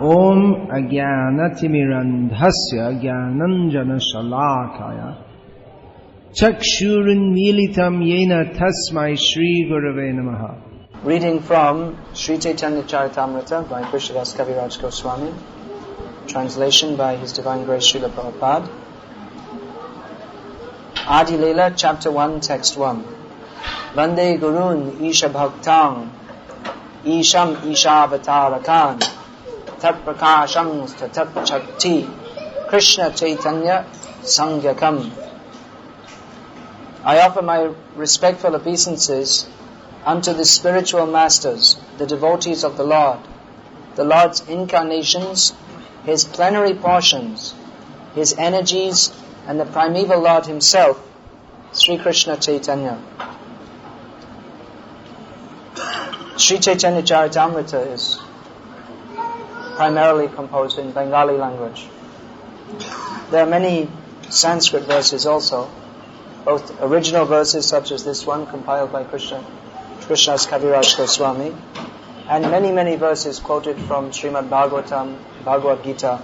Om Ajnanatimirandhasya Jnananjana Shalakaya Chakshurunmilitam Yena Tasmai Shri Gurave Namaha. Reading from Sri Chaitanya Charitamrita by Krishnadas Kaviraj Goswami, translation by His Divine Grace Srila Prabhupada. Adi Leela, Chapter 1, Text 1. Vande Gurun Isha Bhaktang Isham Ishavatarakan Tat Prakasham Tat Chakti Krishna Chaitanya Sangyakam. I offer my respectful obeisances unto the spiritual masters, the devotees of the Lord's incarnations, His plenary portions, His energies, and the primeval Lord Himself, Sri Krishna Chaitanya. Sri Chaitanya Charitamrita is primarily composed in Bengali language. There are many Sanskrit verses also, both original verses such as this one compiled by Krishnadas Kaviraj Goswami, and many, many verses quoted from Srimad Bhagavatam, Bhagavad Gita.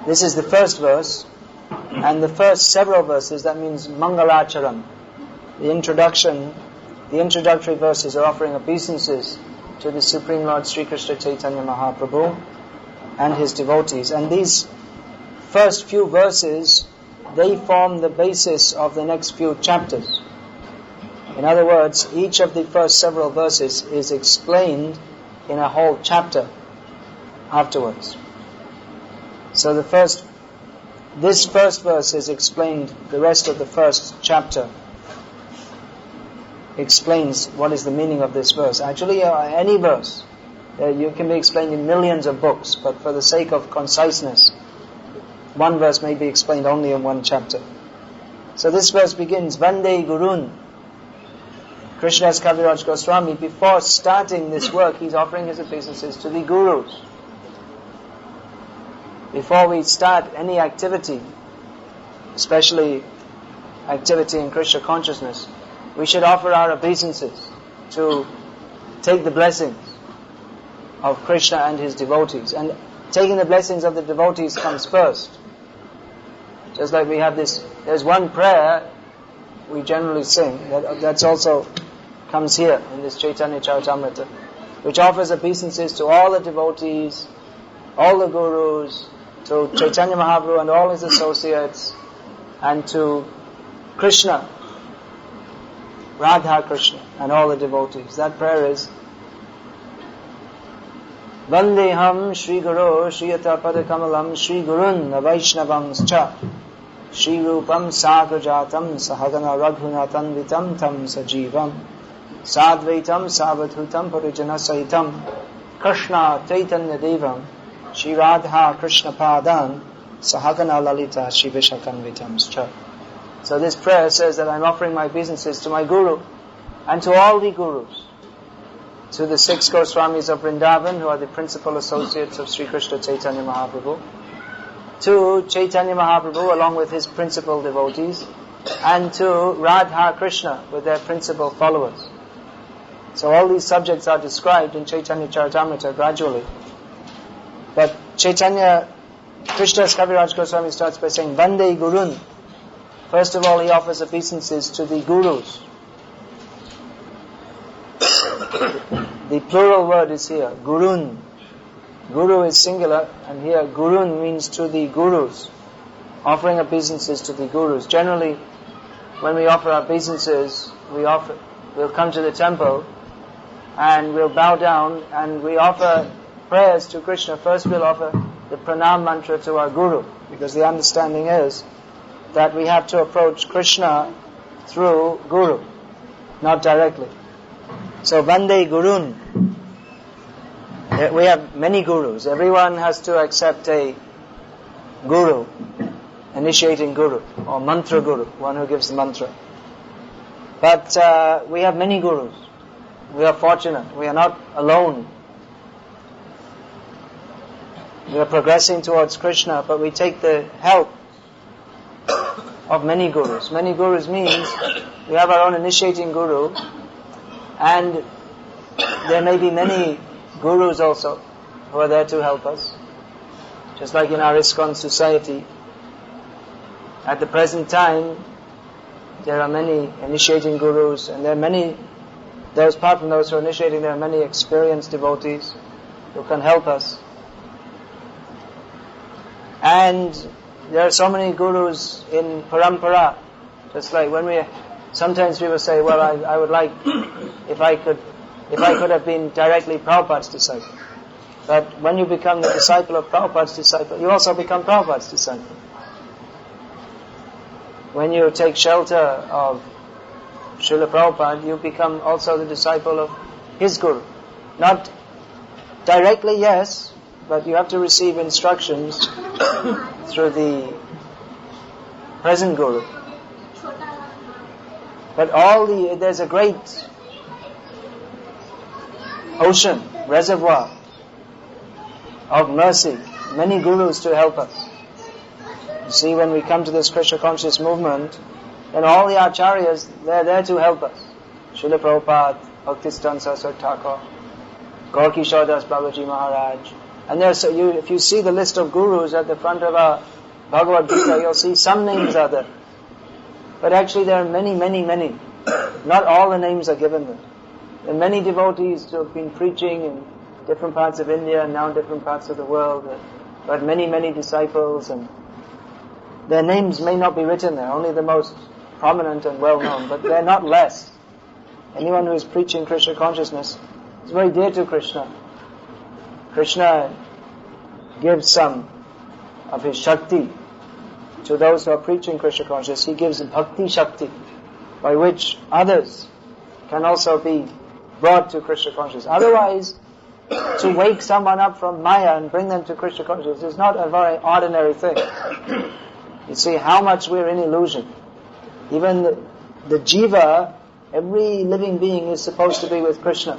This is the first verse, and the first several verses, that means Mangalacharam. The introductory verses are offering obeisances to the Supreme Lord Sri Krishna Chaitanya Mahaprabhu and His devotees. And these first few verses, they form the basis of the next few chapters. In other words, each of the first several verses is explained in a whole chapter afterwards. So this first verse is explained, the rest of the first chapter explains what is the meaning of this verse. Actually, any verse, you can be explained in millions of books, but for the sake of conciseness, one verse may be explained only in one chapter. So this verse begins, Vande Gurun. Krishnadas Kaviraj Goswami, before starting this work, he's offering his obeisances to the Gurus. Before we start any activity, especially activity in Krishna consciousness, we should offer our obeisances to take the blessings of Krishna and His devotees. And taking the blessings of the devotees comes first. Just like we have there's one prayer we generally sing, that's also comes here in this Chaitanya Charitamrita, which offers obeisances to all the devotees, all the Gurus, to Chaitanya Mahaprabhu and all his associates, and to Krishna, Radha Krishna, and all the devotees. That prayer is Vandeham Shri Guru Shriyata Padakamalam Shri Gurun Vaishnavangscha Shri Rupam Sagrajatam Sahagana Raghunatan Vitam Tam Sajivam Sadvaitam Savathutam Parijana Sahitam Krishna Chaitanya Devam Shri Radha Krishna Padan Sahagana Lalita Shri Vishakanvitamscha. So this prayer says that I'm offering my obeisances to my Guru and to all the Gurus, to the 6 Goswamis of Vrindavan, who are the principal associates of Sri Krishna Chaitanya Mahaprabhu, to Chaitanya Mahaprabhu along with his principal devotees, and to Radha Krishna with their principal followers. So all these subjects are described in Chaitanya Charitamrita gradually. But Krishnadas Kaviraj Goswami starts by saying, Vande Gurun. First of all, he offers obeisances to the Gurus. The plural word is here, Gurun. Guru is singular, and here Gurun means to the Gurus. Offering obeisances to the Gurus. Generally, when we offer obeisances, we'll come to the temple, and we'll bow down, and we offer prayers to Krishna. First we'll offer the pranam mantra to our Guru, because the understanding is that we have to approach Krishna through Guru, not directly. So Vande Gurun. We have many Gurus. Everyone has to accept a Guru, initiating Guru, or mantra Guru, one who gives the mantra. But we have many Gurus. We are fortunate. We are not alone. We are progressing towards Krishna, but we take the help of many Gurus. Many Gurus means we have our own initiating Guru, and there may be many Gurus also who are there to help us. Just like in our ISKCON society, at the present time, there are many initiating gurus, and there are many, apart from those who are initiating, there are many experienced devotees who can help us. And there are so many gurus in parampara, just like sometimes people say, well, I would like, if I could have been directly Prabhupada's disciple. But when you become the disciple of Prabhupada's disciple, you also become Prabhupada's disciple. When you take shelter of Srila Prabhupada, you become also the disciple of his guru. Not directly, yes, but you have to receive instructions through the present guru. But there's a great ocean, reservoir of mercy, many gurus to help us. You see, when we come to this Krishna conscious movement, then all the acharyas, they're there to help us. Srila Prabhupada, Bhakti-Siddhanta Saraswati Thakur, Gaur Kishore Das Babaji Maharaj. And if you see the list of gurus at the front of our Bhagavad Gita, you'll see some names are there. But actually there are many, many, many. Not all the names are given there. There are many devotees who have been preaching in different parts of India and now in different parts of the world. But many, many disciples, and their names may not be written there, only the most prominent and well-known, but they're not less. Anyone who is preaching Krishna consciousness is very dear to Krishna. Krishna gives some of his Shakti to those who are preaching Krishna consciousness. He gives Bhakti Shakti, by which others can also be brought to Krishna consciousness. Otherwise, to wake someone up from Maya and bring them to Krishna consciousness is not a very ordinary thing. You see how much we're in illusion. Even the jiva, every living being is supposed to be with Krishna,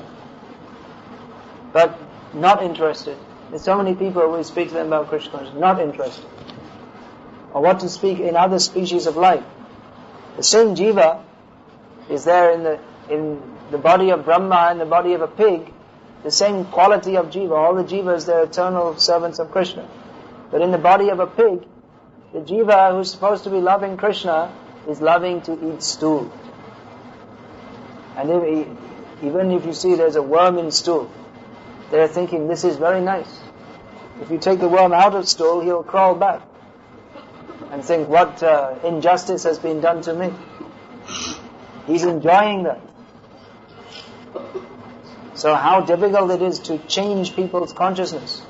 but not interested. There's so many people, we speak to them about Krishna consciousness, not interested. Or what to speak in other species of life. The same jiva is there in the body of Brahma and the body of a pig. The same quality of jiva. All the jivas, they're eternal servants of Krishna. But in the body of a pig, the jiva who's supposed to be loving Krishna is loving to eat stool. And even if you see there's a worm in stool, they're thinking, this is very nice. If you take the worm out of stool, he'll crawl back and think, what injustice has been done to me. He's enjoying that. So how difficult it is to change people's consciousness,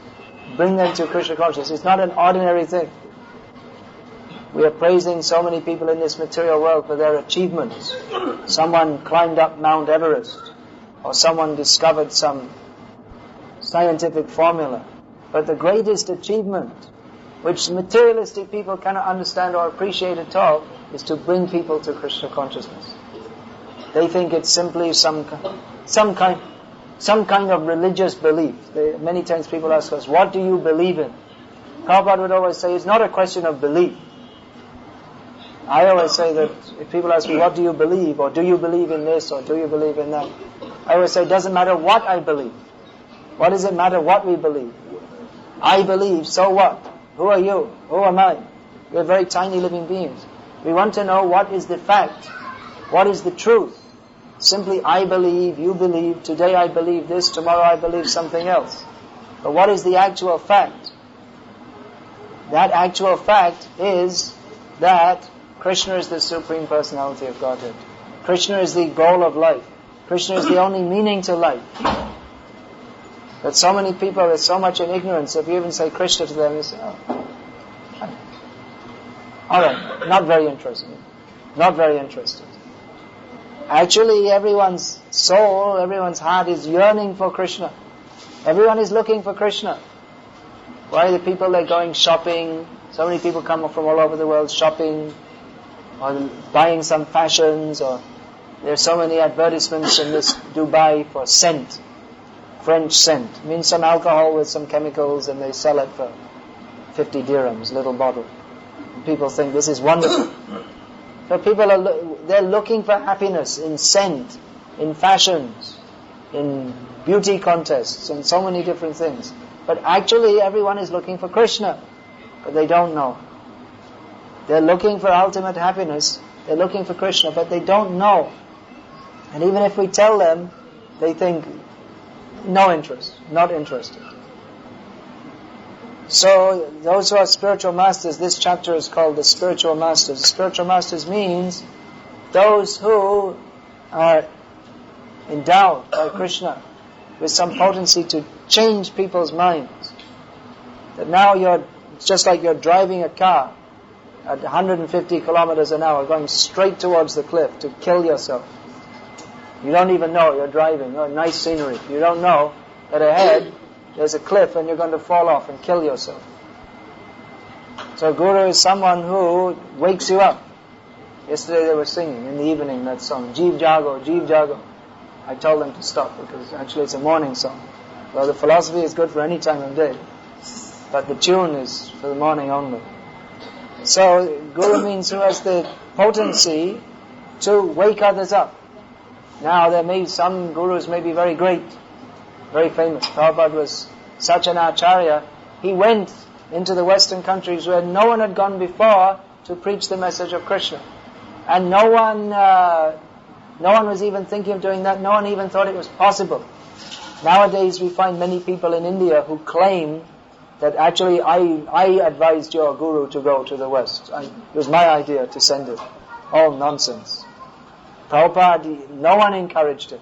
bring them to Krishna consciousness. It's not an ordinary thing. We are praising so many people in this material world for their achievements. Someone climbed up Mount Everest, or someone discovered some scientific formula. But the greatest achievement, which materialistic people cannot understand or appreciate at all, is to bring people to Krishna consciousness. They think it's simply some kind of religious belief. Many times people ask us, what do you believe in? Prabhupada would always say, it's not a question of belief. I always say that if people ask me, what do you believe? Or do you believe in this? Or do you believe in that? I always say, it doesn't matter what I believe. What does it matter what we believe? I believe, so what? Who are you? Who am I? We're very tiny living beings. We want to know what is the fact. What is the truth? Simply, I believe, you believe, today I believe this, tomorrow I believe something else. But what is the actual fact? That actual fact is that Krishna is the Supreme Personality of Godhead. Krishna is the goal of life. Krishna is the only meaning to life. But so many people are so much in ignorance, if you even say Krishna to them, they say, alright, not very interested. Not very interested. Actually, everyone's soul, everyone's heart is yearning for Krishna. Everyone is looking for Krishna. Why are the people they're going shopping? So many people come from all over the world shopping, or buying some fashions, or there's so many advertisements in this Dubai for scent, French scent. It means some alcohol with some chemicals, and they sell it for 50 dirhams, little bottle. People think this is wonderful. So people they're looking for happiness in scent, in fashions, in beauty contests, and so many different things. But actually everyone is looking for Krishna, but they don't know. They're looking for ultimate happiness, they're looking for Krishna, but they don't know. And even if we tell them, they think, no interest, not interested. So those who are spiritual masters, this chapter is called the spiritual masters. The spiritual masters means those who are endowed by Krishna with some potency to change people's minds. That now it's just like you're driving a car at 150 kilometers an hour, going straight towards the cliff to kill yourself. You don't even know you're driving. Oh, nice scenery. You don't know that ahead there's a cliff and you're going to fall off and kill yourself. So Guru is someone who wakes you up. Yesterday they were singing in the evening that song, Jeev Jago, Jeev Jago. I told them to stop because actually it's a morning song. Well, the philosophy is good for any time of day, but the tune is for the morning only. So Guru means who has the potency to wake others up. Now some gurus may be very great, very famous. Prabhupada was such an acharya. He went into the Western countries where no one had gone before to preach the message of Krishna. And no one was even thinking of doing that. No one even thought it was possible. Nowadays we find many people in India who claim that actually I advised your guru to go to the West. It was my idea to send him. All nonsense. Prabhupada, no one encouraged him.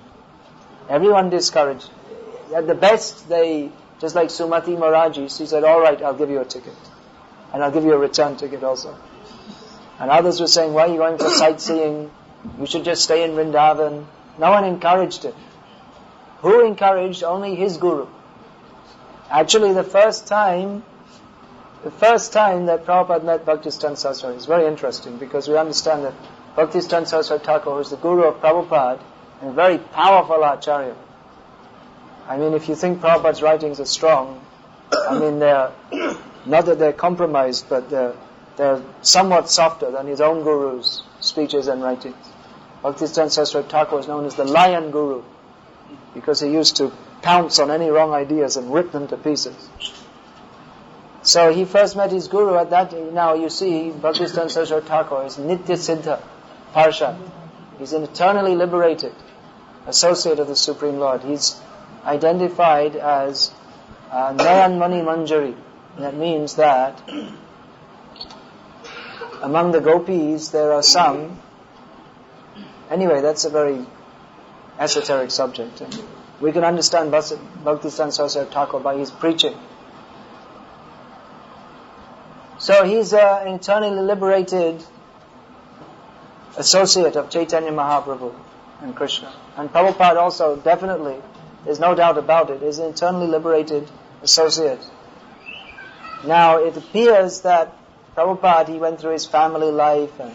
Everyone discouraged. At the best, just like Sumati Maharaji, she said, all right, I'll give you a ticket. And I'll give you a return ticket also. And others were saying, why are you going for sightseeing? You should just stay in Vrindavan. No one encouraged him. Who encouraged? Only his guru. Actually, the first time that Prabhupada met Bhaktisiddhanta Saraswati is very interesting because we understand that Bhaktisiddhanta Saraswati Thakur is the guru of Prabhupada and a very powerful acharya. I mean, if you think Prabhupada's writings are strong, I mean, they're not that they're compromised, but they're somewhat softer than his own guru's speeches and writings. Bhaktisiddhanta Saraswati Thakur is known as the lion guru because he used to pounce on any wrong ideas and rip them to pieces. So he first met his guru at that. Now you see, Bhaktisiddhanta Saraswati Thakur is Nitya Siddha Parshad. He's an eternally liberated associate of the Supreme Lord. He's identified as Nayan Mani Manjari. That means that among the gopis there are some. Anyway, that's a very esoteric subject. And we can understand Bhaktisiddhanta Saraswati Thakur by his preaching. So he's an eternally liberated associate of Chaitanya Mahaprabhu and Krishna. And Prabhupada also, definitely, there's no doubt about it, is an eternally liberated associate. Now, it appears that Prabhupada, he went through his family life and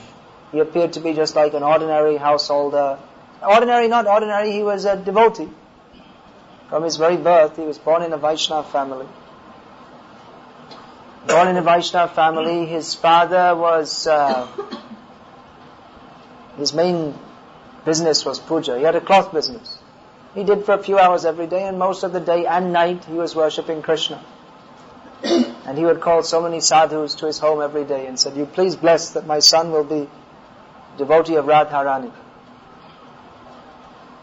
he appeared to be just like an ordinary householder. Ordinary, not ordinary, he was a devotee. From his very birth, he was born in a Vaishnava family. Born in a Vaishnava family, his father was, his main business was puja. He had a cloth business. He did for a few hours every day, and most of the day and night he was worshipping Krishna. And he would call so many sadhus to his home every day and said, you please bless that my son will be devotee of Radharani.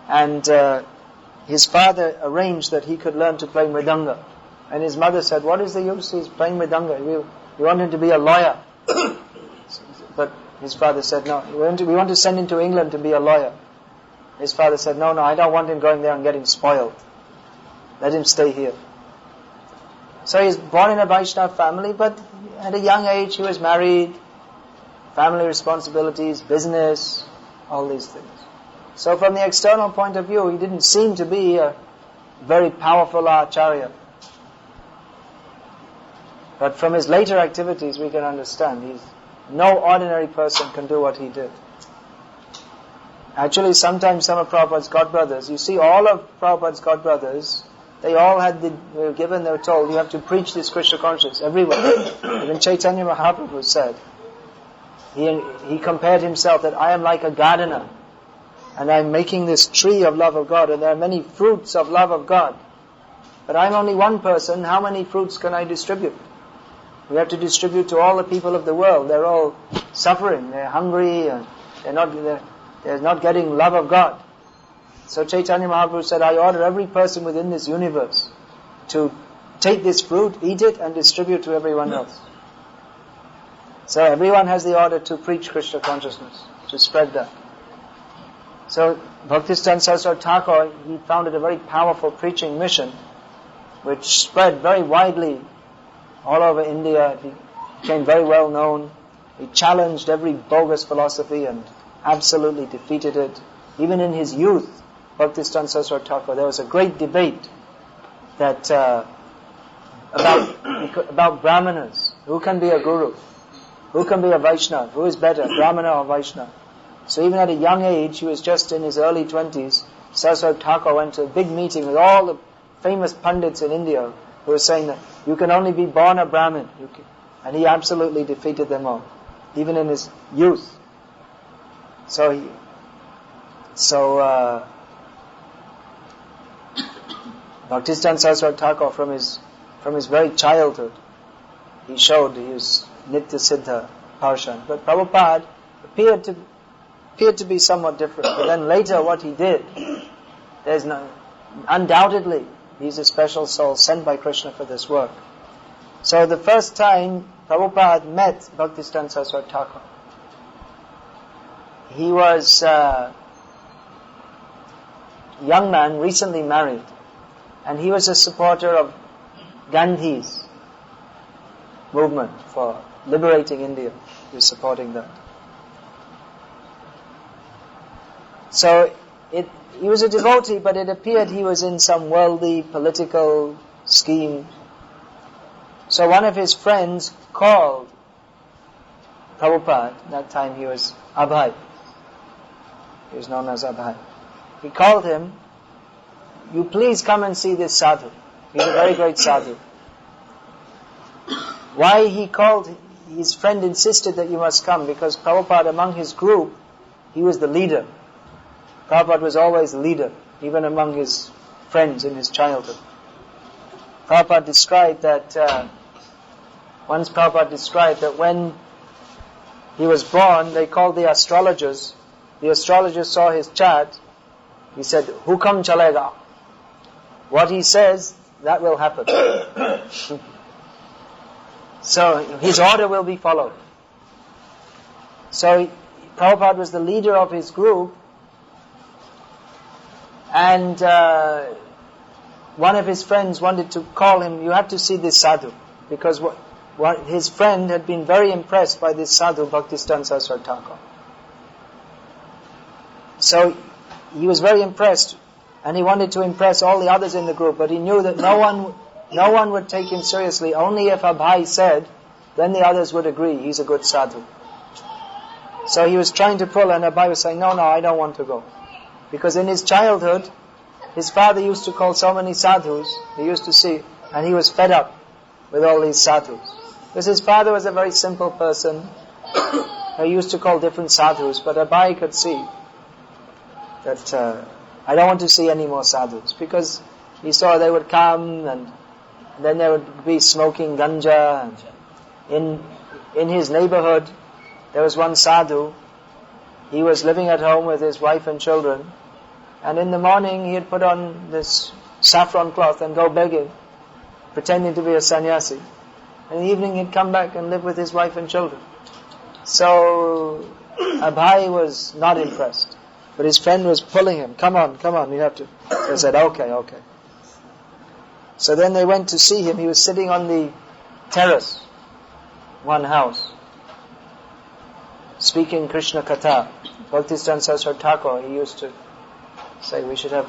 And his father arranged that he could learn to play mridanga. And his mother said, what is the use? He's playing mridanga. We want him to be a lawyer. But his father said, no, we want to send him to England to be a lawyer. His father said, no, I don't want him going there and getting spoiled. Let him stay here. So he's born in a Vaishnava family, but at a young age he was married, family responsibilities, business, all these things. So from the external point of view, he didn't seem to be a very powerful acharya. But from his later activities we can understand, no ordinary person can do what he did. Actually, sometimes some of Prabhupada's godbrothers, you see all of Prabhupada's godbrothers, they all they were told, you have to preach this Krishna consciousness everywhere. Even Chaitanya Mahaprabhu said, he compared himself that I am like a gardener, and I am making this tree of love of God, and there are many fruits of love of God. But I'm only one person, how many fruits can I distribute? We have to distribute to all the people of the world. They're all suffering, they're hungry, and they're not getting love of God. So Chaitanya Mahaprabhu said, I order every person within this universe to take this fruit, eat it, and distribute to everyone else. So everyone has the order to preach Krishna consciousness, to spread that. So Bhaktisiddhanta Saraswati Thakur, he founded a very powerful preaching mission which spread very widely all over India. He became very well known. He challenged every bogus philosophy and absolutely defeated it. Even in his youth, Bhaktisiddhanta Saraswati Thakur, there was a great debate that about Brahmanas. Who can be a guru? Who can be a Vaishnava? Who is better, Brahmana or Vaishnava? So even at a young age, he was just in his early 20s, Saraswati Thakur went to a big meeting with all the famous pundits in India who were saying that you can only be born a Brahmin. And he absolutely defeated them all, even in his youth. So Bhaktisiddhanta Saraswati Thakur from his very childhood, he showed he was Nitya Siddha Parshan. But Prabhupada appeared to be somewhat different. But then later what he did, undoubtedly, he's a special soul sent by Krishna for this work. So the first time Prabhupada met Bhaktisiddhanta Saraswati Thakur, he was a young man, recently married, and he was a supporter of Gandhi's movement for liberating India. He was supporting that. So he was a devotee, but it appeared he was in some worldly political scheme. So one of his friends called Prabhupada. That time he was Abhay. He was known as Abhay. He called him, you please come and see this sadhu. He's a very great sadhu. Why he called, his friend insisted that you must come, because Prabhupada, among his group, he was the leader. Prabhupada was always the leader, even among his friends in his childhood. Prabhupada described that, when he was born, they called the astrologers. The astrologers saw his chart. He said, Hukam chalega. What he says, that will happen. So his order will be followed. So Prabhupada was the leader of his group, and one of his friends wanted to call him, you have to see this sadhu, because his friend had been very impressed by this sadhu, Bhaktisiddhanta Saraswati Thakur. So he was very impressed, and he wanted to impress all the others in the group, but he knew that no one would take him seriously. Only if Abhay said, then the others would agree, he's a good sadhu. So he was trying to pull, and Abhay was saying, no, I don't want to go. Because in his childhood, his father used to call so many sadhus, he used to see, and he was fed up with all these sadhus. Because his father was a very simple person, he used to call different sadhus, but Abhay could see that I don't want to see any more sadhus, because he saw they would come and then they would be smoking ganja. And in his neighborhood, there was one sadhu. He was living at home with his wife and children, and in the morning he had put on this saffron cloth and go begging, pretending to be a sannyasi. In the evening he'd come back and live with his wife and children. So Abhay was not impressed, but his friend was pulling him, come on, you have to. So he said, okay. So then they went to see him. He was sitting on the terrace, one house, speaking Krishna Katha. Bhaktisiddhanta Saraswati Thakur, he used to say we should have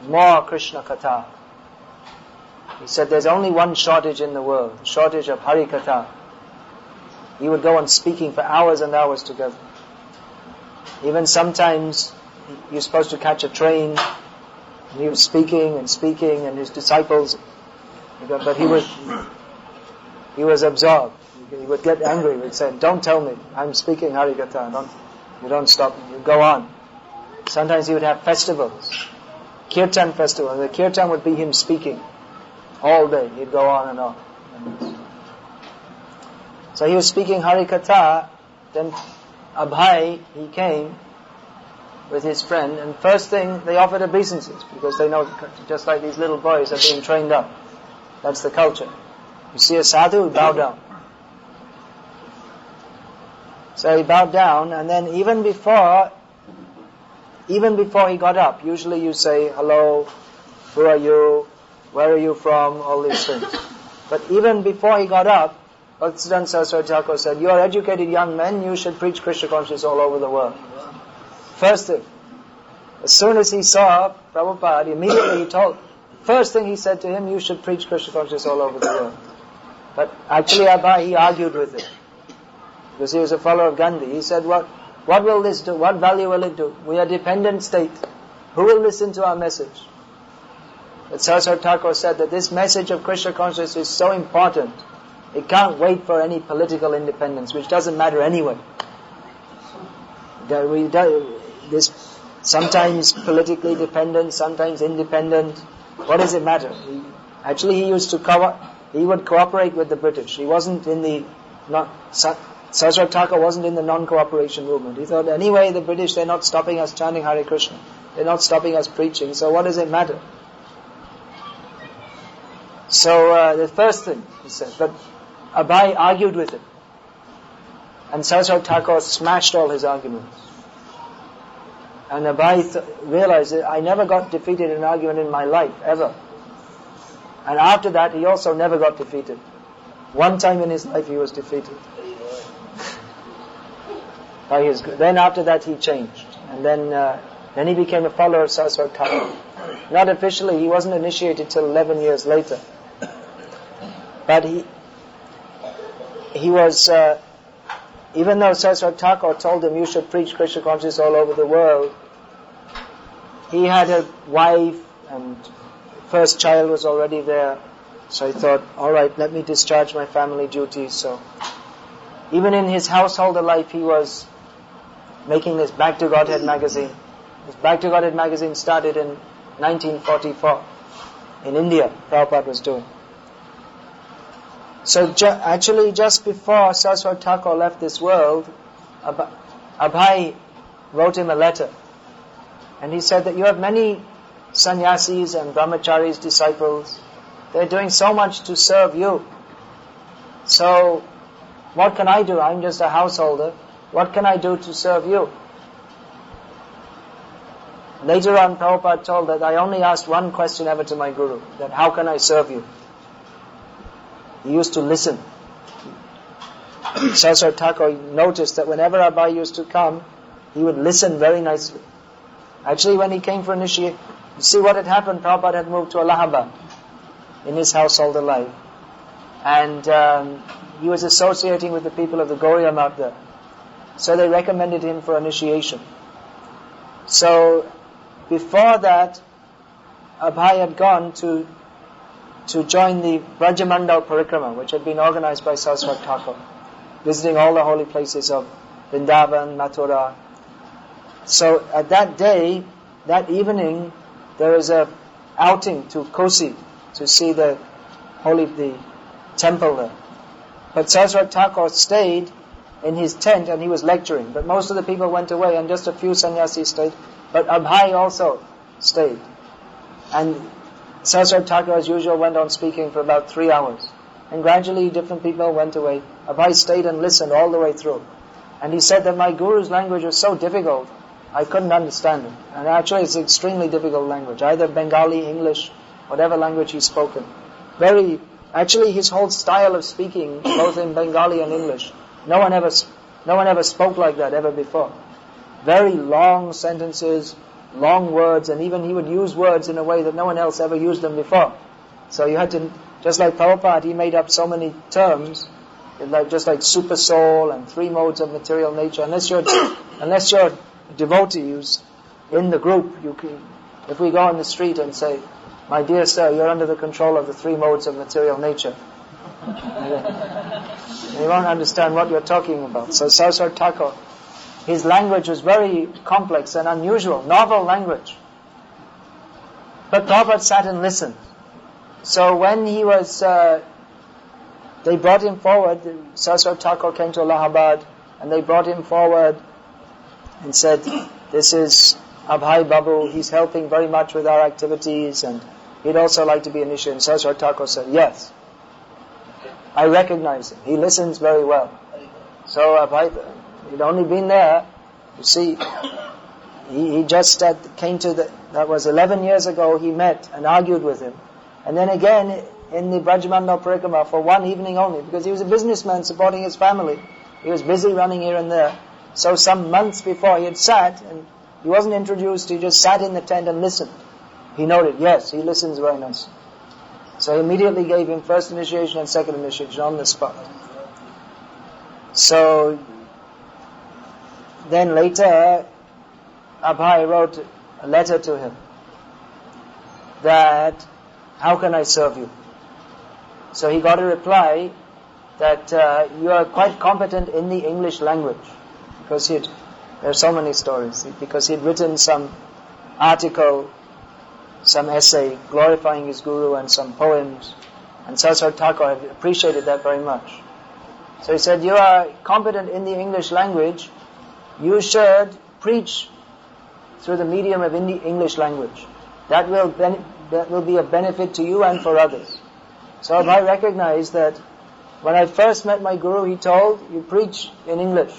more Krishna Katha. He said there's only one shortage in the world, the shortage of Hari Katha. He would go on speaking for hours and hours together. Even sometimes you're supposed to catch a train, and he was speaking, and his disciples, but he was absorbed. He would get angry. He would say, don't tell me, I'm speaking Hari Katha, you don't stop me, you go on. Sometimes he would have festivals, Kirtan festival, the Kirtan would be him speaking. All day, he'd go on and on. So he was speaking Harikatha, then Abhay, he came with his friend, and first thing, they offered obeisances, because they know, just like these little boys are being trained up. That's the culture. You see a sadhu, bow down. So he bowed down, and then even before he got up, usually you say, hello, who are you, where are you from, all these things. But even before he got up, Bhaktisiddhanta Saraswati Thakur said, you are educated young men, you should preach Krishna consciousness all over the world. First thing. As soon as he saw Prabhupada, immediately first thing he said to him, you should preach Krishna consciousness all over the world. But actually Abhay, he argued with him. Because he was a follower of Gandhi. He said, what will this do? What value will it do? We are a dependent state. Who will listen to our message? But Saraswati Thakur said that this message of Krishna consciousness is so important, it can't wait for any political independence, which doesn't matter anyway. This sometimes politically dependent, sometimes independent. What does it matter? He would cooperate with the British. He wasn't in the Saraswati Thakur wasn't in the non-cooperation movement. He thought, anyway, the British, they're not stopping us chanting Hare Krishna. They're not stopping us preaching, so what does it matter? So the first thing he said, but Abhay argued with him. And Saraswati Thakur smashed all his arguments. And Abhay realized that I never got defeated in an argument in my life, ever. And after that, he also never got defeated. One time in his life he was defeated. Then after that he changed. And then he became a follower of Saraswati Thakur. Not officially, he wasn't initiated till 11 years later. But he was, even though Saraswati Thakur told him, you should preach Krishna consciousness all over the world, he had a wife and first child was already there. So he thought, alright, let me discharge my family duties. So even in his householder life, he was making this Back to Godhead magazine. This Back to Godhead magazine started in 1944 in India. Prabhupada was doing. So actually just before Saraswati Thakur left this world, Abhay wrote him a letter. And he said that you have many sannyasis and brahmacharis, disciples. They're doing so much to serve you. So what can I do? I'm just a householder. What can I do to serve you? Later on, Prabhupada told that I only asked one question ever to my Guru, that how can I serve you? He used to listen. Saraswati Thakur noticed that whenever Abhay used to come, he would listen very nicely. Actually, when he came for initiation, you see what had happened, Prabhupada had moved to Allahabad in his householder life. And he was associating with the people of the Gauriya Math there. So they recommended him for initiation. So before that, Abhay had gone to join the Brajamandal Parikrama, which had been organized by Saraswati Thakur, visiting all the holy places of Vrindavan, Mathura. So at that day, that evening, there was a outing to Kosi to see the temple there. But Saraswati Thakur stayed in his tent and he was lecturing. But most of the people went away and just a few sannyasis stayed. But Abhay also stayed. And Saraswati Thakur, as usual, went on speaking for about 3 hours. And gradually different people went away. Abhay stayed and listened all the way through. And he said that my Guru's language was so difficult, I couldn't understand it. And actually it's an extremely difficult language. Either Bengali, English, whatever language he's spoken. Actually his whole style of speaking, both in Bengali and English, no one ever spoke like that ever before. Very long sentences, long words, and even he would use words in a way that no one else ever used them before. So you had to, just like Prabhupada, he made up so many terms, just like super soul and 3 modes of material nature. Unless you're devotees in the group, if we go on the street and say, my dear sir, you're under the control of the 3 modes of material nature, you won't understand what you're talking about. So Saraswati Thakur, his language was very complex and unusual, novel language. But Prabhupada sat and listened So when he was, they brought him forward, Saraswati Thakur came to Allahabad, and they brought him forward and said, this is Abhay Babu, he's helping very much with our activities, and he'd also like to be initiated. And Saraswati Thakur said, yes, I recognize him, he listens very well. So Abhay, he'd only been there, you see, he just came to that was 11 years ago, he met and argued with him. And then again, in the Brajamandal Parikrama for one evening only, because he was a businessman supporting his family. He was busy running here and there. So some months before he had sat, and he wasn't introduced, he just sat in the tent and listened. He noted, yes, he listens very nice. So he immediately gave him first initiation and second initiation on the spot. So then later, Abhay wrote a letter to him that, how can I serve you? So he got a reply that you are quite competent in the English language, because there are so many stories, because he'd written some article, some essay glorifying his guru and some poems, and Saraswati Thakur had appreciated that very much. So he said, you are competent in the English language, you should preach through the medium of English language. That will be a benefit to you and for others. So I recognized that when I first met my guru, he told, you preach in English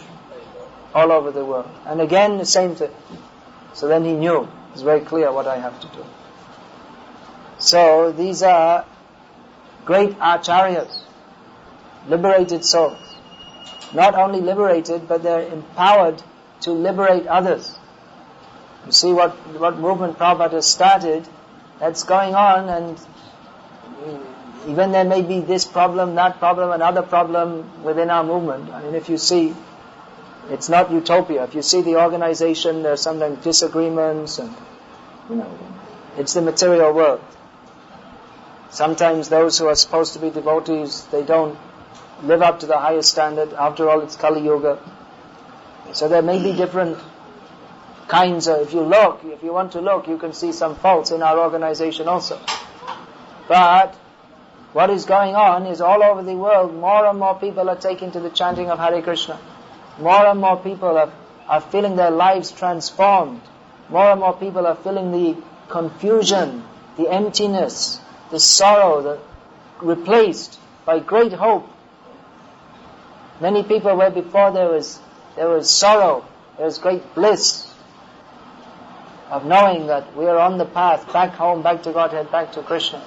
all over the world. And again, the same thing. So then he knew, it's very clear what I have to do. So these are great acharyas, liberated souls. Not only liberated, but they're empowered to liberate others. You see what movement Prabhupada has started, that's going on, and even there may be this problem, that problem, another problem within our movement. I mean, if you see, it's not utopia. If you see the organization, there are sometimes disagreements, and it's the material world. Sometimes those who are supposed to be devotees, they don't live up to the highest standard. After all, it's Kali Yuga. So there may be different kinds of, if you want to look, you can see some faults in our organization also. But what is going on is all over the world, more and more people are taking to the chanting of Hare Krishna. More and more people are feeling their lives transformed. More and more people are feeling the confusion, the emptiness, the sorrow, replaced by great hope. Many people where before there was sorrow, there was great bliss of knowing that we are on the path back home, back to Godhead, back to Krishna.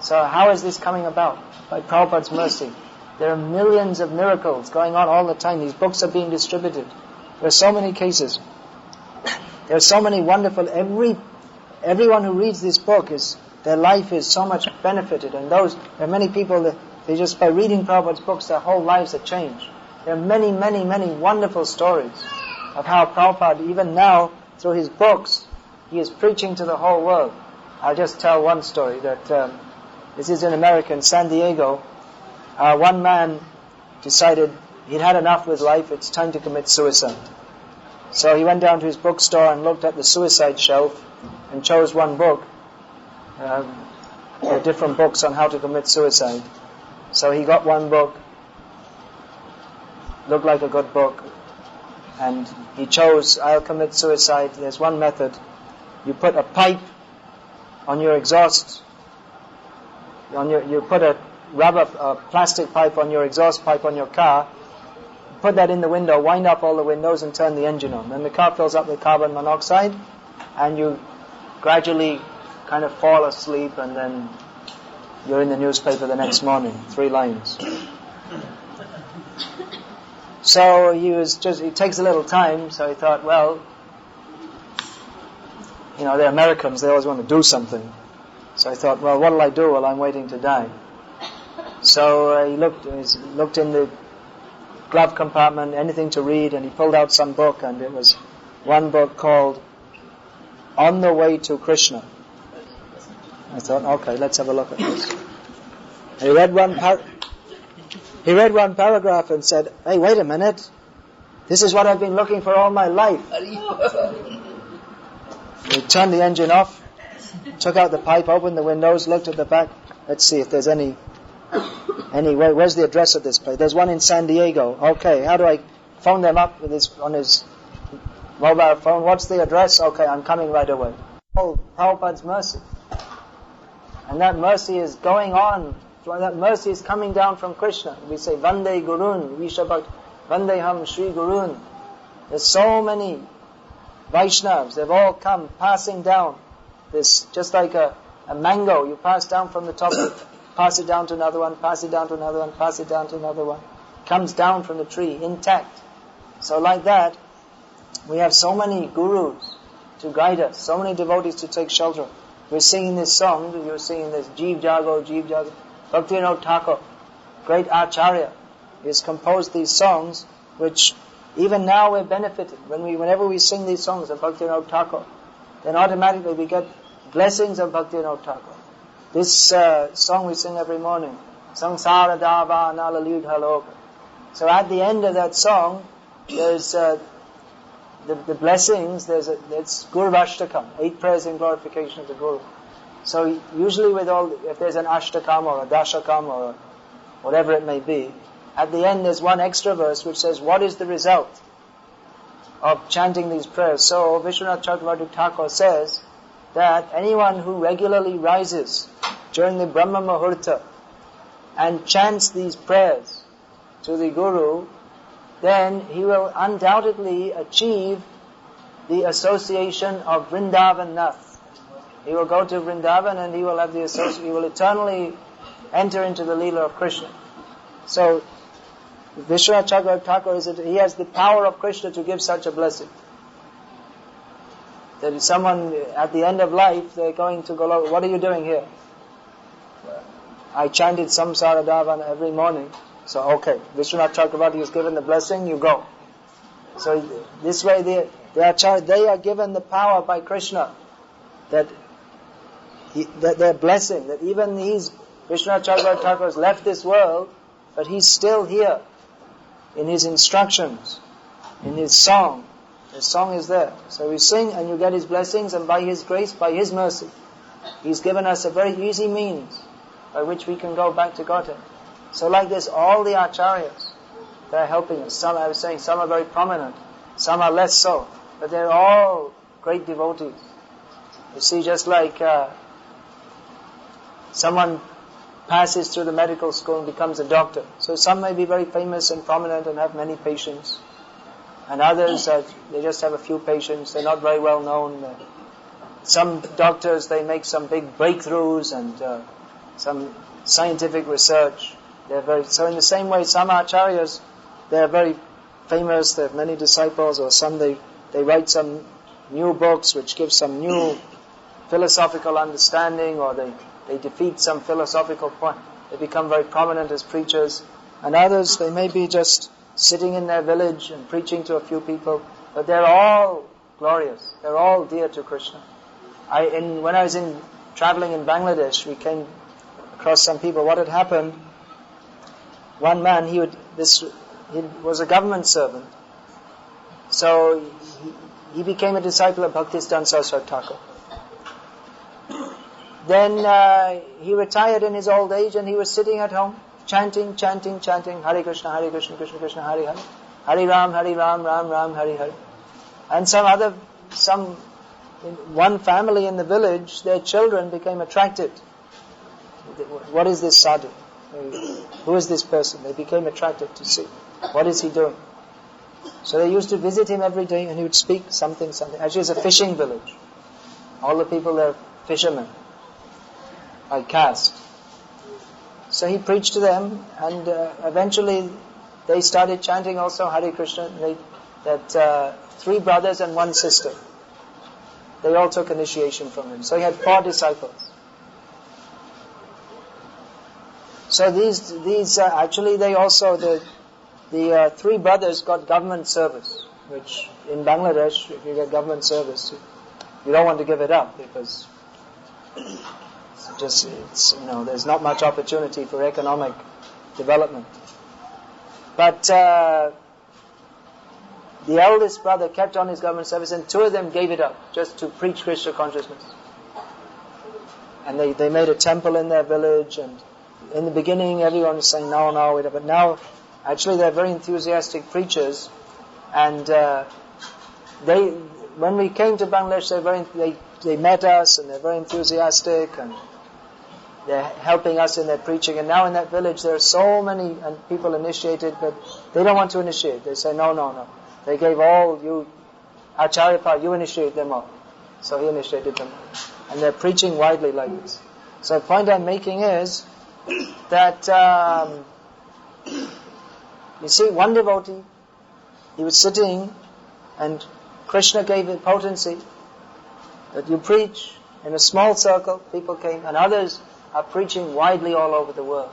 So how is this coming about? By Prabhupada's mercy. There are millions of miracles going on all the time. These books are being distributed. There are so many cases. There are so many wonderful, everyone who reads this book, their life is so much benefited. And there are many people that they just, by reading Prabhupada's books, their whole lives are changed. There are many, many, many wonderful stories of how Prabhupada, even now, through his books, he is preaching to the whole world. I'll just tell one story that this is in America, in San Diego. One man decided he'd had enough with life, it's time to commit suicide. So he went down to his bookstore and looked at the suicide shelf and chose one book. There are different books on how to commit suicide. So he got one book, looked like a good book, and he chose, I'll commit suicide. There's one method. You put a pipe on your exhaust, you put a plastic pipe on your exhaust pipe on your car, put that in the window, wind up all the windows and turn the engine on. Then the car fills up with carbon monoxide and you gradually kind of fall asleep, and then you're in the newspaper the next morning, 3 lines. So it takes a little time, so he thought, well, they're Americans, they always want to do something. So I thought, well, what'll I do while I'm waiting to die? So he looked in the glove compartment, anything to read, and he pulled out some book, and it was one book called On the Way to Krishna. I thought, okay, let's have a look at this. He read one paragraph and said, hey, wait a minute, this is what I've been looking for all my life. He turned the engine off, took out the pipe, opened the windows, looked at the back. Let's see if there's any. Where's the address of this place? There's one in San Diego. Okay, how do I phone them up with on his mobile phone? What's the address? Okay, I'm coming right away. Oh, Prabhupada's mercy. And that mercy is going on. That mercy is coming down from Krishna. We say, Vande Gurun, Vishabhakt, Vandeham Shri Gurun. There's so many Vaishnavas. They've all come passing down. This, just like a mango, you pass down from the top, pass it down to another one, pass it down to another one, pass it down to another one. Comes down from the tree, intact. So like that, we have so many gurus to guide us, so many devotees to take shelter. We're singing this song, you're singing this, Jeev Jago, Jeev Jago. Bhaktivinoda Thakur, great Acharya, has composed these songs, which even now we're benefiting. Whenever we sing these songs of Bhaktivinoda Thakur, then automatically we get blessings of Bhaktivinoda Thakur. This song we sing every morning, Samsara Dava Nalalud Haloka. So at the end of that song, there's the blessings, it's Guru Ashtakam, 8 prayers in glorification of the Guru. So usually if there's an Ashtakam or a Dashakam or whatever it may be, at the end there's one extra verse which says, what is the result of chanting these prayers? So Vishwanath Chakravarti Thakur says that anyone who regularly rises during the Brahma Muhurta and chants these prayers to the Guru, then he will undoubtedly achieve the association of Vrindavan Nath. He will go to Vrindavan and he will have he will eternally enter into the Leela of Krishna. So Vishwanath Chakravarti Thakur he has the power of Krishna to give such a blessing. That if someone at the end of life, they're going to go, what are you doing here? I chanted Samsara Davana every morning. So okay, Vishwanath Chakravarti has given the blessing, you go. So this way they are given the power by Krishna that their blessing, that even Vishwanath Chakravarti Thakur has left this world, but he's still here in his instructions, in his song. His song is there. So we sing and you get his blessings, and by his grace, by his mercy, he's given us a very easy means by which we can go back to Godhead. So like this, all the acharyas, they're helping us. Some, I was saying, some are very prominent, some are less so, but they're all great devotees. You see, just like someone passes through the medical school and becomes a doctor. So some may be very famous and prominent and have many patients. And others, they just have a few patients. They're not very well known. Some doctors, they make some big breakthroughs and some scientific research. So in the same way, some acharyas, they're very famous. They have many disciples, or some they write some new books which give some new philosophical understanding, or they defeat some philosophical point. They become very prominent as preachers. And others, they may be just sitting in their village and preaching to a few people, but they're all glorious. They're all dear to Krishna. When I was traveling in Bangladesh, we came across some people. What had happened? One man, he was a government servant, so he became a disciple of Bhaktisiddhanta Saraswati Thakur. Then he retired in his old age, and he was sitting at home chanting Hare Krishna, Krishna Krishna, Hare Hare, Hare Ram, Ram Ram, Hare Hare. And one family in the village, their children became attracted. What is this sadhu? Who is this person? They became attracted to see. What is he doing? So they used to visit him every day, and he would speak something. Actually, it's a fishing village. All the people there are fishermen by caste. So he preached to them, and eventually they started chanting also Hare Krishna. That 3 brothers and 1 sister, they all took initiation from him. So he had 4 disciples. So these actually they also the 3 brothers got government service, which in Bangladesh, if you get government service, you don't want to give it up, because there's not much opportunity for economic development. But the eldest brother kept on his government service, and 2 of them gave it up just to preach Krishna consciousness. And they made a temple in their village, and in the beginning everyone was saying no, but now actually they're very enthusiastic preachers, and when we came to Bangladesh, they met us and they're very enthusiastic and they're helping us in their preaching. And now in that village there are so many people initiated, but they don't want to initiate. They say no. They gave all you, Acharya, you initiate them all. So he initiated them all. And they're preaching widely like this. So the point I'm making is that you see, one devotee, he was sitting and Krishna gave him potency that you preach in a small circle, people came, and others are preaching widely all over the world.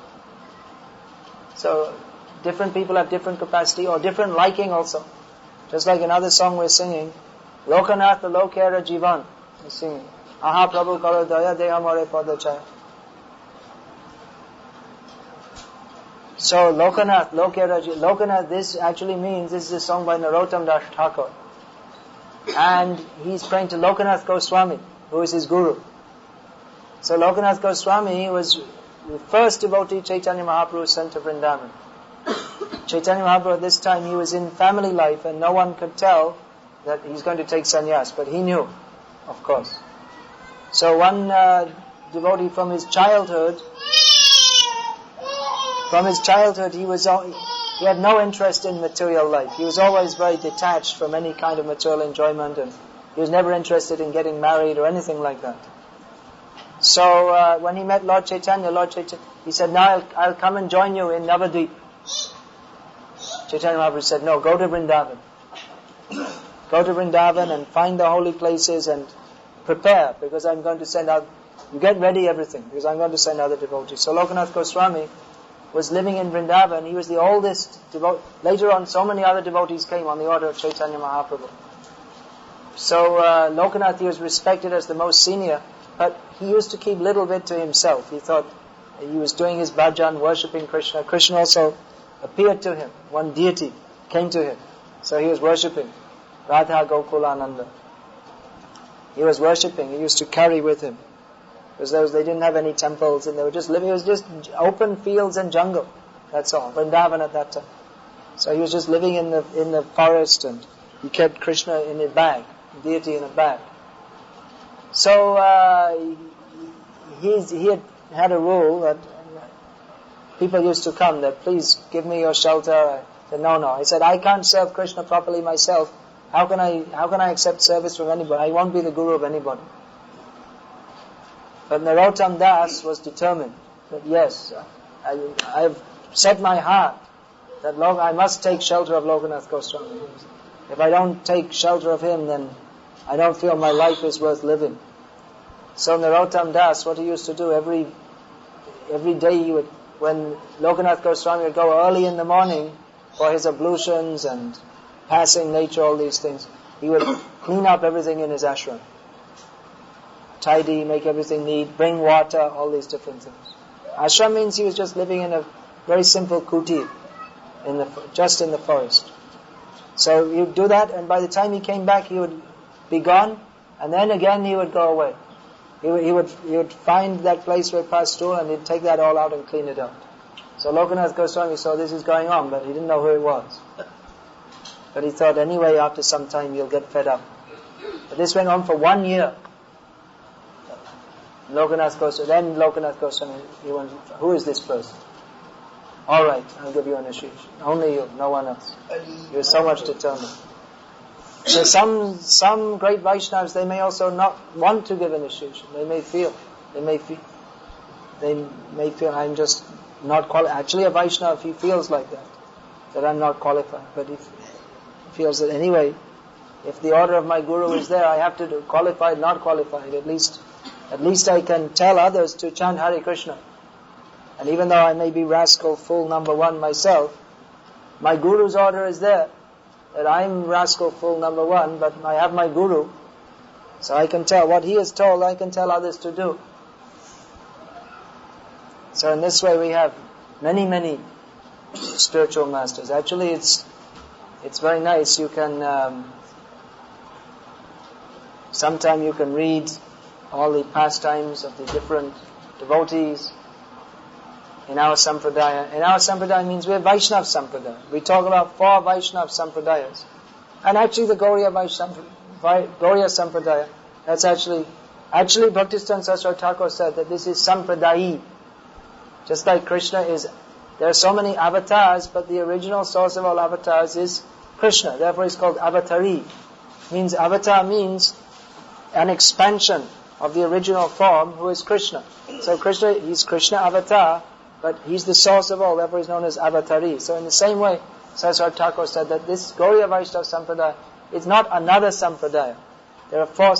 So different people have different capacity or different liking also. Just like another song we're singing, Lokanath Lokera Jivan, we're singing, Aha Prabhu Karo Daya Deha More Padachaya. So Lokanath, this actually means, this is a song by Narottam Das Thakur. And he's praying to Lokanath Goswami, who is his guru. So Lokanath Goswami was the first devotee Chaitanya Mahaprabhu sent to Vrindavan. Chaitanya Mahaprabhu at this time, he was in family life and no one could tell that he's going to take sannyas, but he knew, of course. So one devotee from his childhood, he had no interest in material life. He was always very detached from any kind of material enjoyment, and he was never interested in getting married or anything like that. So when he met Lord Chaitanya, he said, "Now I'll come and join you in Navadvip." Chaitanya Mahaprabhu said, "No, go to Vrindavan. Go to Vrindavan and find the holy places and prepare, because I'm going to send out, you get ready everything, because I'm going to send other devotees." So Lokanath Goswami was living in Vrindavan. He was the oldest devotee. Later on, so many other devotees came on the order of Chaitanya Mahaprabhu. So Lokanath, he was respected as the most senior, but he used to keep little bit to himself. He thought he was doing his bhajan, worshipping Krishna. Krishna also appeared to him. One deity came to him. So he was worshipping Radha Gokulananda. He was worshipping. He used to carry with him. Because they didn't have any temples, and they were just living, it was just open fields and jungle. That's all. Vrindavan at that time. So he was just living in the forest, and he kept Krishna in a bag, deity in a bag. So he had a rule that people used to come, that please give me your shelter. I said, no. I said, I can't serve Krishna properly myself. How can I accept service from anybody? I won't be the guru of anybody. But Narottam Das was determined that yes, I've set my heart that I must take shelter of Lokanath Goswami. If I don't take shelter of him, then I don't feel my life is worth living. So Narottam Das, what he used to do every day, when Lokanath Goswami would go early in the morning for his ablutions and passing nature, all these things, he would clean up everything in his ashram. Tidy, make everything neat, bring water, all these different things. Ashram means he was just living in a very simple kutir, just in the forest. So he would do that, and by the time he came back, he would be gone, and then again he would go away. He would find that place where it passed through, and he'd take that all out and clean it up. So Lokanath Goswami saw this is going on, but he didn't know who it was. But he thought, anyway, after some time you'll get fed up. But this went on for 1 year. Lokanath Goswami, he went, who is this person? All right, I'll give you an initiation. Only you, no one else. You're so much determined. So some great Vaishnavas, they may also not want to give initiation. They may feel I'm just not qualified. Actually, a Vaishnava, if he feels like that I'm not qualified. But if he feels that anyway, if the order of my guru is there, I have to do qualified, not qualified. At least I can tell others to chant Hare Krishna. And even though I may be rascal fool number one myself, my guru's order is there. That I'm rascal fool number one, but I have my guru. So I can tell what he has told, I can tell others to do. So in this way we have many spiritual masters. Actually it's very nice. You can sometime you can read all the pastimes of the different devotees in our sampradaya. In our sampradaya means we're Vaishnava sampradaya. We talk about 4 Vaishnava sampradayas. And actually the Gauriya sampradaya, that's actually Bhaktisiddhanta Saraswati Thakur said that this is sampradayi. Just like Krishna is, there are so many avatars, but the original source of all avatars is Krishna. Therefore it's called avatari. Avatar means an expansion of the original form, who is Krishna. So Krishna, he's Krishna avatar, but he's the source of all, therefore he's known as avatari. So in the same way, Saraswati Thakur said that this Gauriya Vaishnava Sampradaya is not another Sampradaya. There are 4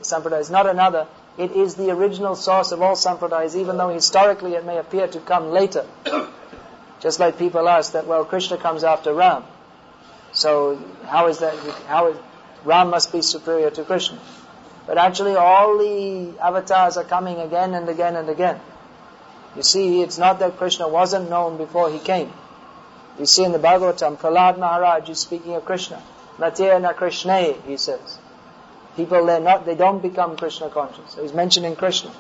Sampradayas, it's not another. It is the original source of all Sampradayas, even though historically it may appear to come later. Just like people ask that, well, Krishna comes after Ram. So how is that, Ram must be superior to Krishna. But actually all the avatars are coming again and again and again. You see, it's not that Krishna wasn't known before he came. You see in the Bhagavatam, Prahlad Maharaj is speaking of Krishna. Natya na Krishna, he says. People, they don't become Krishna conscious. So he's mentioning Krishna.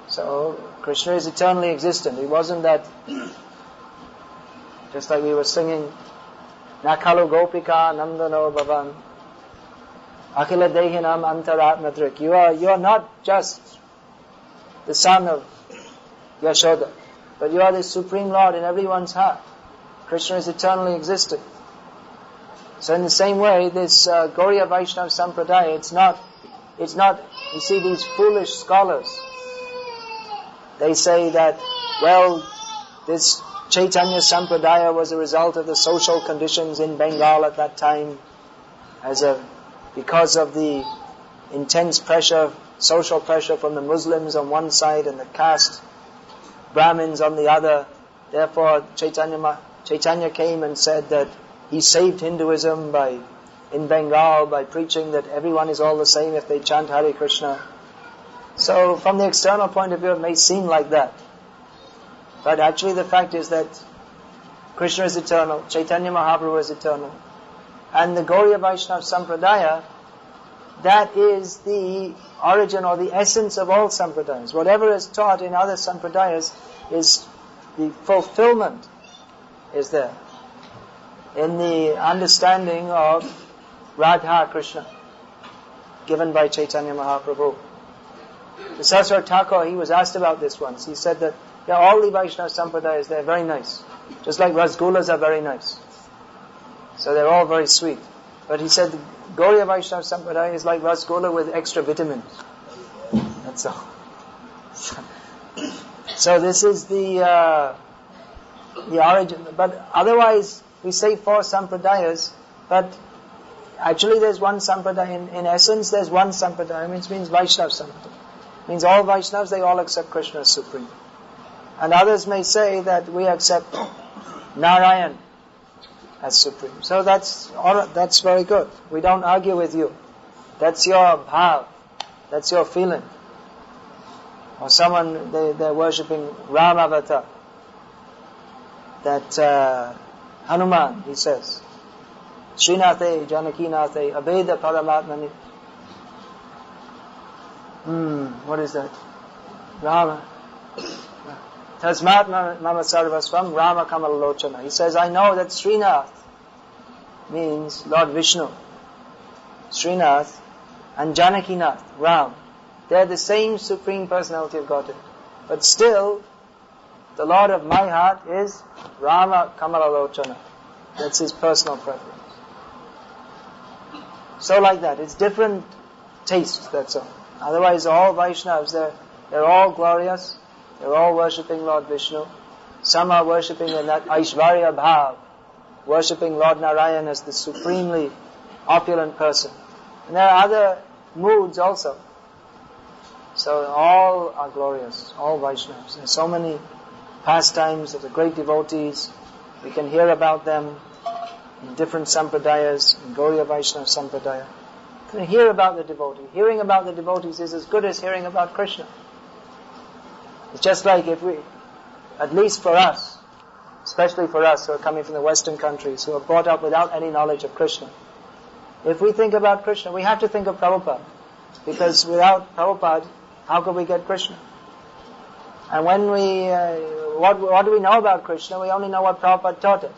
So Krishna is eternally existent. He wasn't that, just like we were singing, Nakalu Gopika Nandano Bhavan Akhila Dehinam Antaratmadrik. You are not just the son of Yashoda, but you are the Supreme Lord in everyone's heart. Krishna is eternally existent. So in the same way, this Gauriya Vaishnava Sampradaya, it's not, you see these foolish scholars, they say that, well, this Chaitanya Sampradaya was a result of the social conditions in Bengal at that time, because of the intense pressure, social pressure from the Muslims on one side and the caste Brahmins on the other. Therefore, Chaitanya came and said that he saved Hinduism in Bengal by preaching that everyone is all the same if they chant Hare Krishna. So, from the external point of view, it may seem like that. But actually the fact is that Krishna is eternal, Chaitanya Mahaprabhu is eternal. And the Gauriya Vaishnava Sampradaya, that is the origin or the essence of all Sampradayas. Whatever is taught in other Sampradayas is the fulfillment is there in the understanding of Radha Krishna given by Chaitanya Mahaprabhu. The Saraswati Thakur, he was asked about this once. He said that all the Vaishnava Sampradayas, they're very nice. Just like Rasgullas are very nice. So they're all very sweet. But he said the Gauriya Vaishnava Sampradaya is like Rasgulla with extra vitamins. That's all. So this is the origin. But otherwise, we say 4 Sampradayas, but actually there's one Sampradaya. In essence, there's one Sampradaya, which means Vaishnava Sampradaya. It means all Vaishnavas, they all accept Krishna as Supreme. And others may say that we accept Narayan as Supreme. So that's very good. We don't argue with you. That's your bhav. That's your feeling. Or someone, they're worshipping Ram Avatar. That Hanuman, he says, Srinathe, Janakinathe, Abeda Paramatmani. What is that? Rama. Tasmat Mama Sarvasvam Rama Kamalalochana. He says, I know that Srinath means Lord Vishnu. Srinath and Janakinath, Ram. They're the same Supreme Personality of Godhead. But still, the Lord of my heart is Rama Kamalalochana. That's his personal preference. So like that. It's different tastes, that's all. Otherwise, all Vaishnavas, they're all glorious. They're all worshipping Lord Vishnu. Some are worshipping in that Aishvarya Bhav, worshipping Lord Narayan as the supremely opulent person. And there are other moods also. So all are glorious, all Vaishnavas. There are so many pastimes of the great devotees. We can hear about them in different sampradayas, in Gauriya Vaishnava Sampradaya. You can hear about the devotee. Hearing about the devotees is as good as hearing about Krishna. It's just like if we, at least for us, especially for us who are coming from the Western countries, who are brought up without any knowledge of Krishna, if we think about Krishna, we have to think of Prabhupada. Because without Prabhupada, how could we get Krishna? And when we, what do we know about Krishna? We only know what Prabhupada taught us.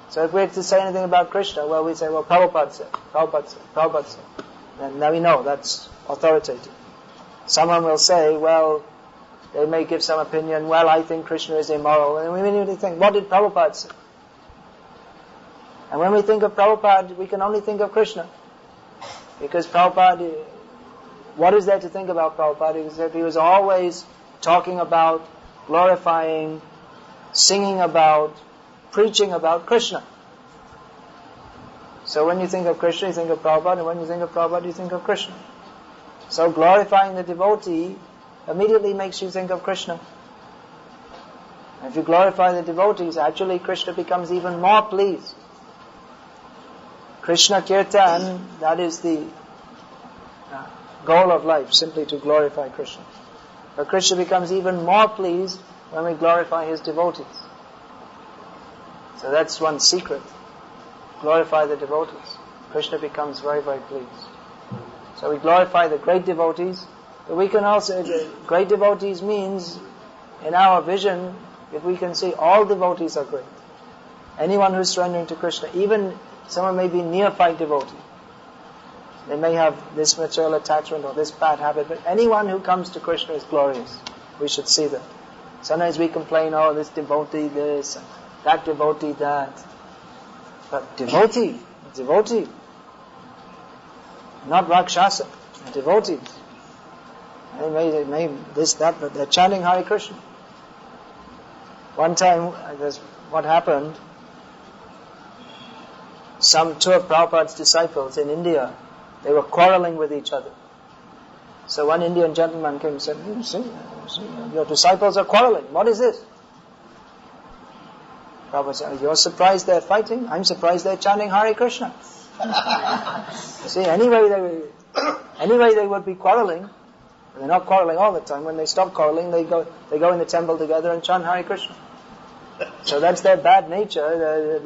So if we have to say anything about Krishna, well, we say, well, Prabhupada said, Prabhupada said, Prabhupada said. And now we know that's authoritative. Someone will say, well, they may give some opinion, well, I think Krishna is immoral. And we immediately think, what did Prabhupada say? And when we think of Prabhupada, we can only think of Krishna. Because Prabhupada, what is there to think about Prabhupada? Is that he was always talking about, glorifying, singing about, preaching about Krishna. So when you think of Krishna, you think of Prabhupada, and when you think of Prabhupada, you think of Krishna. So glorifying the devotee immediately makes you think of Krishna. And if you glorify the devotees, actually Krishna becomes even more pleased. Krishna Kirtan, that is the goal of life, simply to glorify Krishna. But Krishna becomes even more pleased when we glorify his devotees. So that's one secret. Glorify the devotees. Krishna becomes very, very pleased. So we glorify the great devotees, but we can also, great devotees means, in our vision, if we can see all devotees are great. Anyone who's surrendering to Krishna, even someone may be neophyte devotee. They may have this material attachment or this bad habit, but anyone who comes to Krishna is glorious. We should see that. Sometimes we complain, oh, this devotee this, that devotee that. But devotee, not Rakshasa, devotees. They may this, that, but they're chanting Hare Krishna. One time, what happened, two of Prabhupada's disciples in India, they were quarreling with each other. So one Indian gentleman came and said, see, your disciples are quarreling. What is this? Prabhupada said, you're surprised they're fighting? I'm surprised they're chanting Hare Krishna. See, anyway they would be quarreling. They're not quarreling all the time. When they stop quarreling, they go in the temple together and chant Hare Krishna. So that's their bad nature.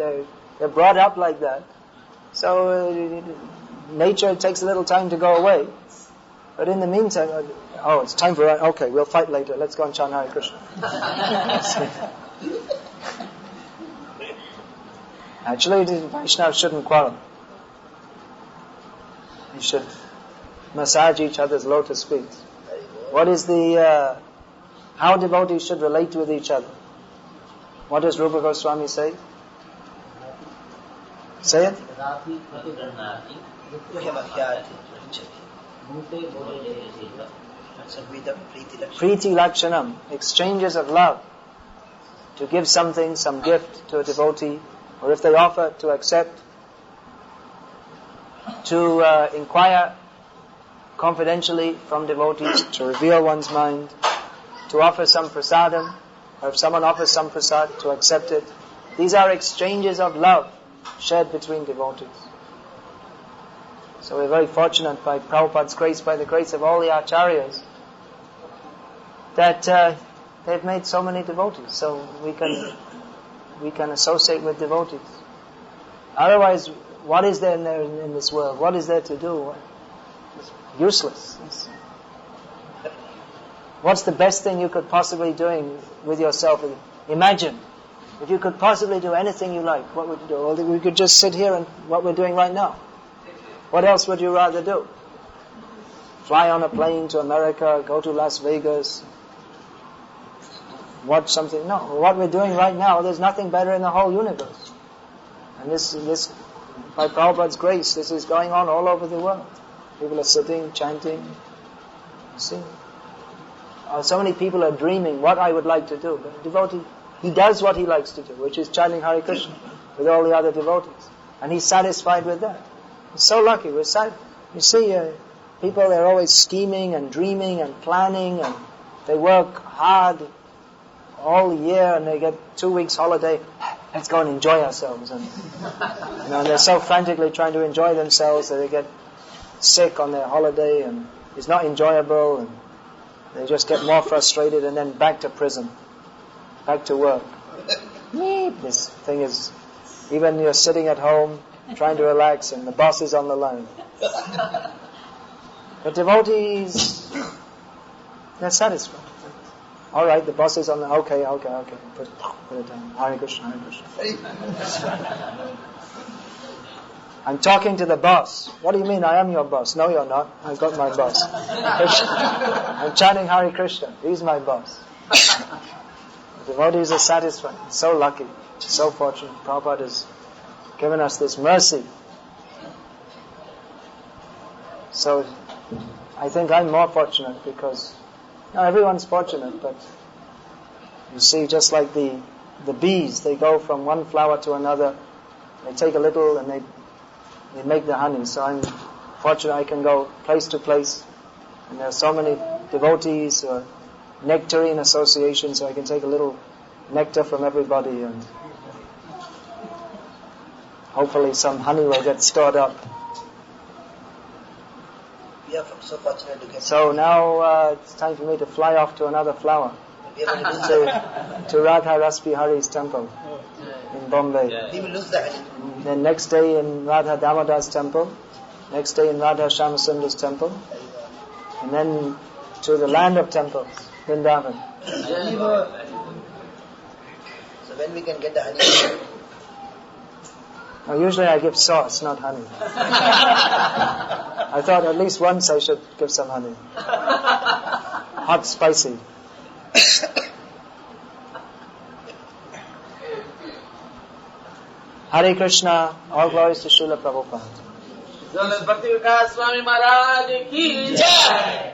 They're brought up like that. So nature takes a little time to go away. But in the meantime, it's time for okay, we'll fight later. Let's go and chant Hare Krishna. Actually, the Vaishnavas shouldn't quarrel. They should massage each other's lotus feet. What is how devotees should relate with each other? What does Rupa Goswami say? Say it. Priti Lakshanam, exchanges of love. To give something, some gift to a devotee, or if they offer, to accept. To inquire confidentially from devotees, to reveal one's mind, to offer some prasadam, or if someone offers some prasad, to accept it. These are exchanges of love shared between devotees. So we're very fortunate by Prabhupada's grace, by the grace of all the acharyas, that they've made so many devotees, so we can associate with devotees. Otherwise, what is there in this world? What is there to do? It's useless. What's the best thing you could possibly doing with yourself? Imagine, if you could possibly do anything you like, what would you do? Well, we could just sit here and what we're doing right now. What else would you rather do? Fly on a plane to America, go to Las Vegas, watch something? No, what we're doing right now, there's nothing better in the whole universe. And this, by Prabhupada's grace, this is going on all over the world. People are sitting, chanting. You see? So many people are dreaming what I would like to do. But a devotee, he does what he likes to do, which is chanting Hare Krishna with all the other devotees. And he's satisfied with that. He's so lucky. You see, people, they're always scheming and dreaming and planning, and they work hard all year and they get 2 weeks holiday. Let's go and enjoy ourselves. And they're so frantically trying to enjoy themselves that they get sick on their holiday and it's not enjoyable, and they just get more frustrated and then back to prison, back to work. This thing is, even you're sitting at home trying to relax and the boss is on the line. The devotees, they're satisfied. All right, the boss is on the... Okay. Put it down. Hare Krishna, Hare Krishna. I'm talking to the boss. What do you mean, I am your boss? No, you're not. I've got my boss. I'm chanting Hare Krishna. He's my boss. The devotees are satisfied. So lucky. So fortunate. Prabhupada has given us this mercy. So, I think I'm more fortunate because everyone's fortunate, but you see, just like the bees, they go from one flower to another, they take a little and they make the honey. So I'm fortunate I can go place to place, and there are so many devotees or nectarine associations, so I can take a little nectar from everybody, and hopefully some honey will get stored up. We are so fortunate to get. So now it's time for me to fly off to another flower, to Radha Rasbihari's temple in Bombay. We will lose the honey. Then next day in Radha Damodar's temple, next day in Radha Shamasundar's temple, and then to the land of temples, Vrindavan. So when we can get the honey? Now usually I give sauce, not honey. I thought at least once I should give some honey. Hot, spicy. Hare Krishna, all glories to Srila Prabhupada. Bhakti Vikasa Swami Maharaj ki jai.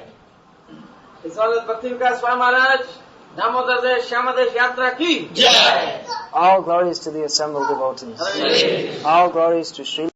Bhakti Vikasa Swami Maharaj, Damodaradesh, Shamadesh Yatra ki jai. All glories to the assembled devotees. All glories to Srila